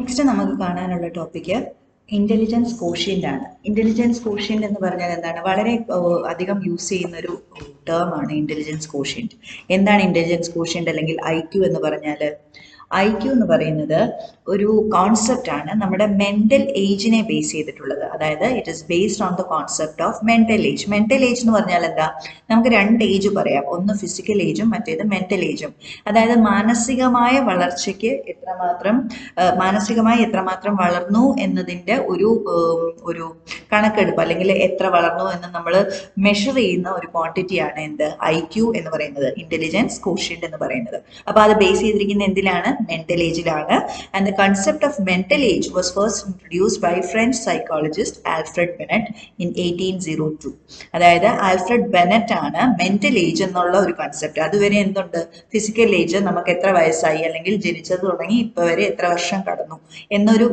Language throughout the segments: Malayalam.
നെക്സ്റ്റ് നമുക്ക് കാണാനുള്ള ടോപ്പിക്ക് ഇന്റലിജൻസ് കോഷ്യന്റ് ആണ്. ഇന്റലിജൻസ് കോഷ്യന്റ് എന്ന് പറഞ്ഞാൽ എന്താണ്? വളരെ അധികം യൂസ് ചെയ്യുന്ന ഒരു ടേം ആണ് ഇന്റലിജൻസ് കോഷ്യന്റ്. എന്താണ് ഇന്റലിജൻസ് കോഷ്യന്റ് അല്ലെങ്കിൽ IQ എന്ന് പറഞ്ഞാൽ? IQ എന്ന് പറയുന്നത് ഒരു കോൺസെപ്റ്റ് ആണ്, നമ്മുടെ മെന്റൽ ഏജിനെ ബേസ് ചെയ്തിട്ടുള്ളത്. അതായത് it is based on the concept of mental age. Mental age എന്ന് പറഞ്ഞാൽ എന്താ? നമുക്ക് രണ്ട് ഏജ് പറയാം, ഒന്ന് ഫിസിക്കൽ ഏജും മറ്റേത് മെന്റൽ ഏജും. അതായത് മാനസികമായ വളർച്ചയ്ക്ക് മാനസികമായി എത്രമാത്രം വളർന്നു എന്നതിൻ്റെ ഒരു കണക്കെടുപ്പ്, അല്ലെങ്കിൽ എത്ര വളർന്നു എന്ന് നമ്മൾ മെഷർ ചെയ്യുന്ന ഒരു ക്വാണ്ടിറ്റിയാണ് എന്ത്? IQ എന്ന് പറയുന്നത്, ഇന്റലിജൻസ് കോഷ്യന്റ് എന്ന് പറയുന്നത്. അപ്പൊ അത് ബേസ് ചെയ്തിരിക്കുന്ന എന്തിലാണ്? മെന്റൽ ഏജിലാണ്. And the concept of mental age was first introduced by French psychologist Alfred Binet in 1802. അതായത് ആൽഫ്രഡ് ബെനറ്റ് ആണ് മെന്റൽ ഏജ് എന്നുള്ള ഒരു കൺസെപ്റ്റ്. അതുവരെ എന്തുണ്ട്? ഫിസിക്കൽ ഏജ്, നമുക്ക് എത്ര വയസ്സായി അല്ലെങ്കിൽ ജനിച്ചത് തുടങ്ങി ഇപ്പൊ വരെ എത്ര വർഷം കടന്നു എന്നൊരു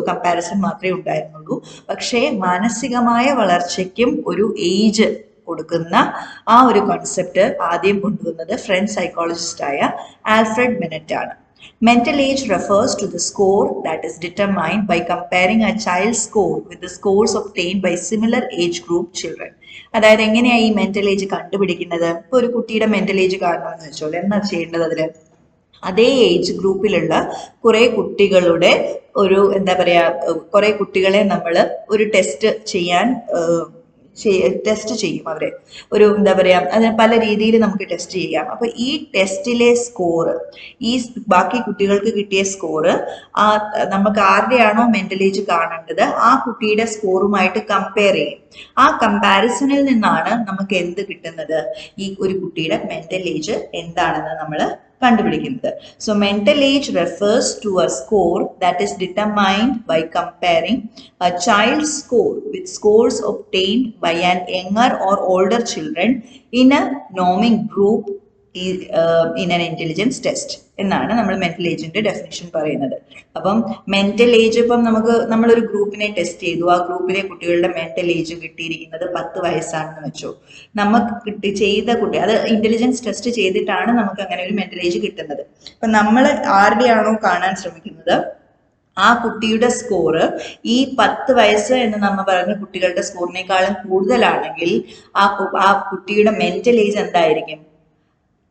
കമ്പാരിസൺ മാത്രമേ ഉണ്ടായിരുന്നുള്ളൂ. പക്ഷേ മാനസികമായ വളർച്ചയ്ക്കും ഒരു ഏജ് കൊടുക്കുന്ന ആ ഒരു കോൺസെപ്റ്റ് ആദ്യം കൊണ്ടുവന്നത് ഫ്രഞ്ച് സൈക്കോളജിസ്റ്റായ ആൽഫ്രഡ് ബെനറ്റ് ആണ്. Mental age refers to the score that is determined by comparing a child's score with the scores obtained by similar age group children. അതായത് എങ്ങനെയാണ് ഈ മെന്റൽ ഏജ് കണ്ടുപിടിക്കുന്നത്? ഇപ്പൊ ഒരു കുട്ടിയുടെ മെന്റൽ ഏജ് കാണണമെന്ന് വെച്ചോളൂ, എന്താ ചെയ്യേണ്ടത്? അതിന് അതേ ഏജ് ഗ്രൂപ്പിലുള്ള കുറെ കുട്ടികളുടെ കുറെ കുട്ടികളെ നമ്മൾ ഒരു ടെസ്റ്റ് ചെയ്യും. അവരെ അതിന് പല രീതിയിൽ നമുക്ക് ടെസ്റ്റ് ചെയ്യാം. അപ്പൊ ഈ ടെസ്റ്റിലെ സ്കോർ, ഈ ബാക്കി കുട്ടികൾക്ക് കിട്ടിയ സ്കോർ നമുക്ക് ആരുടെയാണോ മെന്റൽ ഏജ് കാണേണ്ടത് ആ കുട്ടിയുടെ സ്കോറുമായിട്ട് കമ്പയർ ചെയ്യും. ആ കമ്പാരിസണിൽ നിന്നാണ് നമുക്ക് എന്ത് കിട്ടുന്നത്? ഈ ഒരു കുട്ടിയുടെ മെന്റൽ ഏജ് എന്താണെന്ന് നമ്മൾ കണ്ടുപിടിക്കുന്നത്. So mental age refers to a score that is determined by comparing a child's score with scores obtained by an younger or older children in a norming group in an intelligence test എന്നാണ് നമ്മൾ മെന്റൽ ഏജിന്റെ ഡെഫിനിഷൻ പറയുന്നത്. അപ്പം മെന്റൽ ഏജ് ഇപ്പം നമ്മളൊരു ഗ്രൂപ്പിനെ ടെസ്റ്റ് ചെയ്തു, ആ ഗ്രൂപ്പിലെ കുട്ടികളുടെ മെന്റൽ ഏജ് കിട്ടിയിരിക്കുന്നത് 10 വയസ്സാണെന്ന് വെച്ചോ. നമുക്ക് ചെയ്ത കുട്ടി അത് ഇന്റലിജൻസ് ടെസ്റ്റ് ചെയ്തിട്ടാണ് നമുക്ക് അങ്ങനെ ഒരു മെന്റൽ ഏജ് കിട്ടുന്നത്. അപ്പൊ നമ്മൾ ആരുടെയാണോ കാണാൻ ശ്രമിക്കുന്നത് ആ കുട്ടിയുടെ സ്കോർ ഈ 10 വയസ്സ് എന്ന് നമ്മൾ പറഞ്ഞ കുട്ടികളുടെ സ്കോറിനേക്കാളും കൂടുതലാണെങ്കിൽ ആ കുട്ടിയുടെ മെന്റൽ ഏജ് എന്തായിരിക്കും?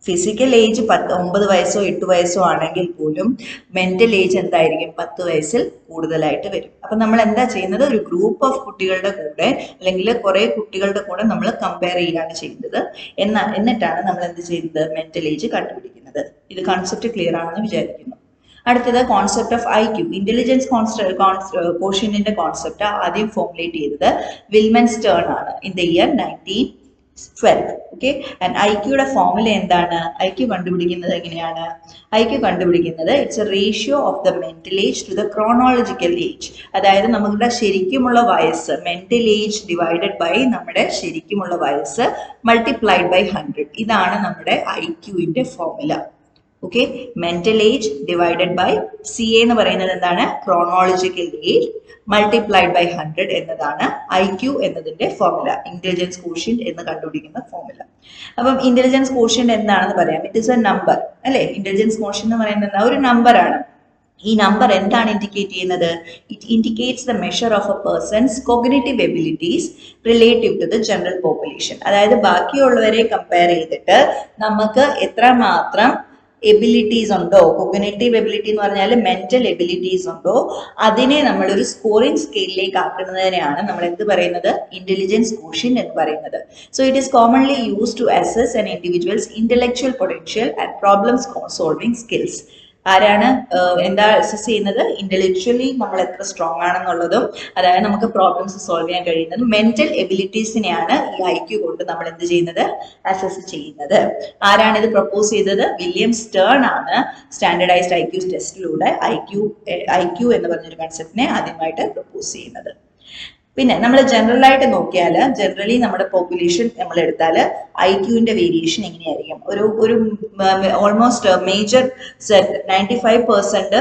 ഫിസിക്കൽ ഏജ് 9 വയസ്സോ 8 വയസ്സോ ആണെങ്കിൽ പോലും മെന്റൽ ഏജ് എന്തായിരിക്കും? 10 വയസ്സിൽ കൂടുതലായിട്ട് വരും. അപ്പൊ നമ്മൾ എന്താ ചെയ്യുന്നത്? ഒരു ഗ്രൂപ്പ് ഓഫ് കുട്ടികളുടെ കൂടെ അല്ലെങ്കിൽ കുറെ കുട്ടികളുടെ കൂടെ നമ്മൾ കമ്പയർ ചെയ്യാണ് ചെയ്യുന്നത്. എന്നിട്ടാണ് നമ്മൾ എന്ത് ചെയ്യുന്നത്? മെന്റൽ ഏജ് കണ്ടുപിടിക്കുന്നത്. ഇത് കോൺസെപ്റ്റ് ക്ലിയർ ആണെന്ന് വിചാരിക്കുന്നു. അടുത്തത് കോൺസെപ്റ്റ് ഓഫ് IQ. ഇന്റലിജൻസ് കോഷ്യന്റിന്റെ കോൺസെപ്റ്റ് ആദ്യം ഫോർമുലേറ്റ് ചെയ്തത് വിൽമൻ സ്റ്റേൺ ആണ് in the year 1912. Okay, and IQയുടെ ഫോർമുല എന്താണ്? IQ കണ്ടുപിടിക്കുന്നത് എങ്ങനെയാണ്? IQ കണ്ടുപിടിക്കുന്നത് it's a ratio of the mental age to the chronological age. അതായത് നമ്മുടെ ശരിക്കുമുള്ള വയസ്സ്, മെന്റൽ ഏജ് ഡിവൈഡഡ് ബൈ നമ്മുടെ ശരിക്കുമുള്ള വയസ്സ് മൾട്ടിപ്ലൈഡ് ബൈ 100. ഇതാണ് നമ്മുടെ IQന്റെ formula. Okay, mental age divided by CA എന്ന് പറയുന്നത് എന്താണ്? ക്രോണോളജിക്കൽ ഏജ് മൾട്ടിപ്ലൈഡ് ബൈ 100 എന്നതാണ് IQ എന്നതിന്റെ ഫോർമുല, ഇന്റലിജൻസ് കോഷ്യന്റ് എന്ന് കണ്ടുപിടിക്കുന്ന ഫോർമുല. അപ്പം ഇന്റലിജൻസ് കോഷ്യന്റ് എന്താണെന്ന് പറയാം. ഇറ്റ് ഇസ് എ നമ്പർ, അല്ലെ? ഇന്റലിജൻസ് കോഷ്യന്റ് എന്ന് പറയുന്നത് ഒരു നമ്പർ ആണ്. ഈ നമ്പർ എന്താണ് ഇൻഡിക്കേറ്റ് ചെയ്യുന്നത്? It indicates the measure of a person's cognitive abilities relative to the general population. അതായത് ബാക്കിയുള്ളവരെ കമ്പയർ ചെയ്തിട്ട് നമുക്ക് എത്രമാത്രം എബിലിറ്റീസ് ഉണ്ടോ, കോഗ്നിറ്റീവ് എബിലിറ്റി എന്ന് പറഞ്ഞാൽ മെന്റൽ എബിലിറ്റീസ് ഉണ്ടോ, അതിനെ നമ്മൾ ഒരു സ്കോറിംഗ് സ്കെയിലിലേക്ക് ആക്കുന്നതിനെയാണ് നമ്മൾ എന്ത് പറയുന്നത്? ഇന്റലിജൻസ് കോഷ്യന്റ് എന്ന് പറയുന്നത്. So it is commonly used to assess an individual's intellectual potential and problem solving skills. ആരാണ് എന്താ അസസ് ചെയ്യുന്നത്? ഇന്റലക്ച്വലി നമ്മൾ എത്ര സ്ട്രോങ് ആണെന്നുള്ളതും, അതായത് നമുക്ക് പ്രോബ്ലംസ് സോൾവ് ചെയ്യാൻ കഴിയുന്നതും മെന്റൽ എബിലിറ്റീസിനെയാണ് ഈ IQ കൊണ്ട് നമ്മൾ എന്ത് ചെയ്യുന്നത്? അസസ് ചെയ്യുന്നത്. ആരാണ് ഇത് പ്രപ്പോസ് ചെയ്തത്? വില്യം സ്റ്റേൺ ആണ് സ്റ്റാൻഡേർഡൈസ്ഡ് IQ ടെസ്റ്റിലൂടെ IQ എന്ന് പറഞ്ഞൊരു കൺസെപ്റ്റിനെ ആദ്യമായിട്ട് പ്രപ്പോസ് ചെയ്യുന്നത്. പിന്നെ നമ്മൾ ജനറലായിട്ട് നോക്കിയാൽ, ജനറലി നമ്മുടെ പോപ്പുലേഷൻ നമ്മൾ എടുത്താൽ IQന്റെ വേരിയേഷൻ എങ്ങനെയായിരിക്കും? ഒരു ഓൾമോസ്റ്റ് മേജർ 95%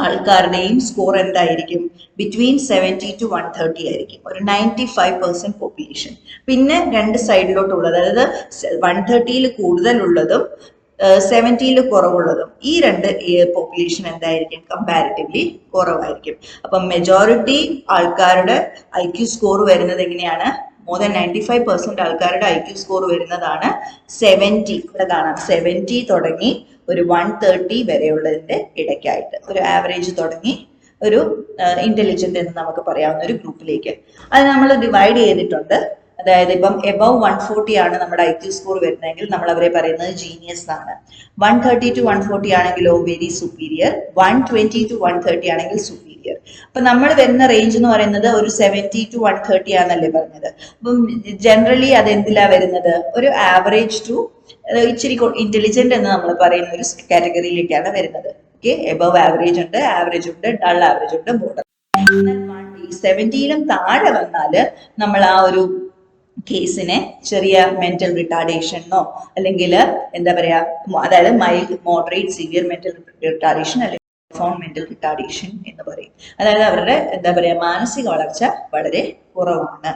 ആൾക്കാരുടെയും സ്കോർ എന്തായിരിക്കും? ബിറ്റ്വീൻ 70 to 130 ആയിരിക്കും, ഒരു 95% പോപ്പുലേഷൻ. പിന്നെ രണ്ട് സൈഡിലോട്ടുള്ളത്, അതായത് 130 കൂടുതലുള്ളതും 70-ൽ കുറവുള്ളതും ഈ രണ്ട് പോപ്പുലേഷൻ എന്തായിരിക്കും കമ്പാരിറ്റീവ്ലി കുറവായിരിക്കും. അപ്പം മെജോറിറ്റി ആൾക്കാരുടെ IQ സ്കോർ വരുന്നത് എങ്ങനെയാണ്? മോർ ദാൻ 95% ആൾക്കാരുടെ IQ സ്കോർ വരുന്നതാണ് 70. ഇവിടെ കാണാം 70 തുടങ്ങി ഒരു 130 വരെയുള്ളതിന്റെ ഇടയ്ക്കായിട്ട് ഒരു ആവറേജ് തുടങ്ങി ഒരു ഇന്റലിജന്റ് എന്ന് നമുക്ക് പറയാവുന്ന ഒരു ഗ്രൂപ്പിലേക്ക് അത് നമ്മൾ ഡിവൈഡ് ചെയ്തിട്ടുണ്ട്. അതായത് ഇപ്പം എബവ് 140 ആണ് നമ്മുടെ IQ സ്കോർ വരുന്നതെങ്കിൽ നമ്മൾ അവരെ പറയുന്നത് ജീനിയസ് ആണ്. 130 to 140 ആണെങ്കിലോ വെരി സുപ്പീരിയർ, 120 to 130 ആണെങ്കിൽ സുപ്പീരിയർ. അപ്പൊ നമ്മൾ വരുന്ന റേഞ്ച് എന്ന് പറയുന്നത് ഒരു 70 to 130 ആണെന്നല്ലേ പറഞ്ഞത്. അപ്പം ജനറലി അത് എന്തിലാ വരുന്നത്? ഒരു ആവറേജ് ടു ഇച്ചിരി ഇന്റലിജന്റ് എന്ന് നമ്മൾ പറയുന്ന ഒരു കാറ്റഗറിയിലേക്കാണ് വരുന്നത്. ഓക്കെ, എബവ് ആവറേജ് ഉണ്ട്, ആവറേജ് ഉണ്ട്, ഡൾ ആവറേജ് ഉണ്ട്, ബോർഡർ. 70-ലും താഴെ വന്നാല് നമ്മൾ ആ ഒരു കേസിനെ ചെറിയ മെന്റൽ റിട്ടാർഡേഷനോ അല്ലെങ്കിൽ എന്താ പറയാ, അതായത് mild moderate severe mental retardation അല്ലെങ്കിൽ പ്രോഫൗണ്ട് മെന്റൽ റിട്ടാർഡേഷൻ എന്ന് പറയും. അതായത് അവരുടെ എന്താ പറയാ മാനസിക വളർച്ച വളരെ കുറവാണ്.